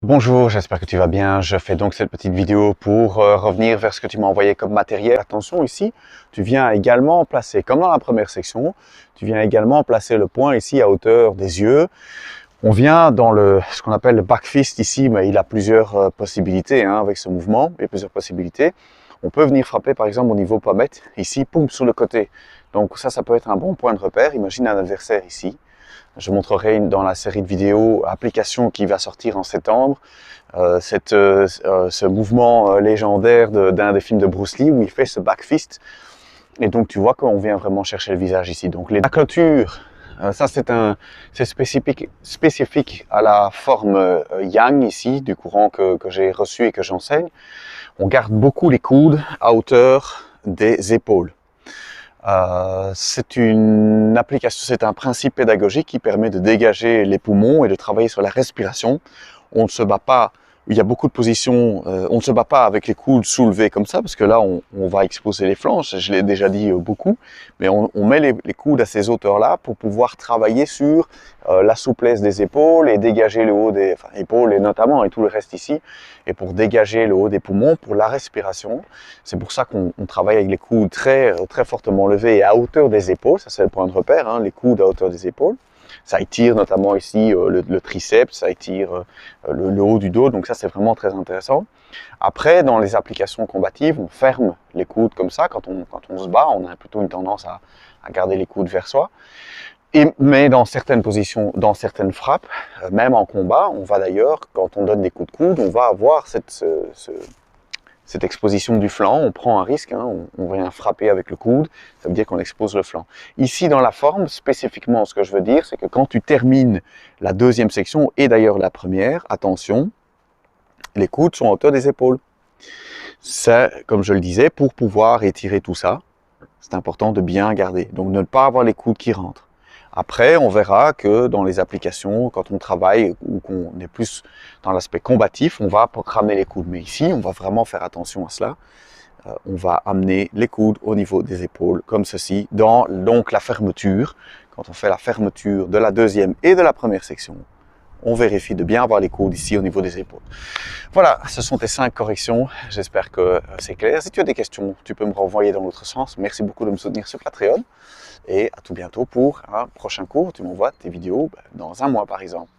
Bonjour, j'espère que tu vas bien. Je fais donc cette petite vidéo pour revenir vers ce que tu m'as envoyé comme matériel. Attention ici, tu viens également placer, comme dans la première section, tu viens également placer le point ici à hauteur des yeux. On vient dans ce qu'on appelle le back fist ici, mais il a plusieurs possibilités avec ce mouvement, il y a plusieurs possibilités. On peut venir frapper par exemple au niveau pommette, ici, poum, sur le côté. Donc ça peut être un bon point de repère. Imagine un adversaire ici. Je montrerai dans la série de vidéos application qui va sortir en septembre, ce mouvement légendaire d'un des films de Bruce Lee où il fait ce back fist. Et donc tu vois qu'on vient vraiment chercher le visage ici. Donc la clôture, ça c'est spécifique à la forme yang ici, du courant que j'ai reçu et que j'enseigne. On garde beaucoup les coudes à hauteur des épaules. C'est une application, c'est un principe pédagogique qui permet de dégager les poumons et de travailler sur la respiration. On ne se bat pas, il y a beaucoup de positions, on ne se bat pas avec les coudes soulevés comme ça, parce que là on va exposer les flancs, je l'ai déjà dit beaucoup, mais on met les coudes à ces hauteurs-là pour pouvoir travailler sur la souplesse des épaules et dégager le haut des épaules et notamment et tout le reste ici, et pour dégager le haut des poumons, pour la respiration. C'est pour ça qu'on travaille avec les coudes très fortement levés et à hauteur des épaules, ça c'est le point de repère, les coudes à hauteur des épaules. Ça étire notamment ici le triceps, ça étire le haut du dos, donc ça c'est vraiment très intéressant. Après, dans les applications combatives, on ferme les coudes comme ça. Quand on se bat, on a plutôt une tendance à garder les coudes vers soi. Mais dans certaines positions, dans certaines frappes, même en combat, on va d'ailleurs, quand on donne des coups de coude, on va avoir cette exposition du flanc, on prend un risque, on vient frapper avec le coude, ça veut dire qu'on expose le flanc. Ici dans la forme, spécifiquement ce que je veux dire, c'est que quand tu termines la deuxième section, et d'ailleurs la première, attention, les coudes sont à hauteur des épaules. C'est, comme je le disais, pour pouvoir étirer tout ça, c'est important de bien garder, donc ne pas avoir les coudes qui rentrent. Après, on verra que dans les applications, quand on travaille ou qu'on est plus dans l'aspect combatif, on va ramener les coudes. Mais ici, on va vraiment faire attention à cela. On va amener les coudes au niveau des épaules, comme ceci, dans donc la fermeture. Quand on fait la fermeture de la deuxième et de la première section, on vérifie de bien avoir les coudes ici au niveau des épaules. Voilà, ce sont tes 5 corrections. J'espère que c'est clair. Si tu as des questions, tu peux me renvoyer dans l'autre sens. Merci beaucoup de me soutenir sur Patreon. Et à tout bientôt pour un prochain cours. Tu m'envoies tes vidéos dans un mois par exemple.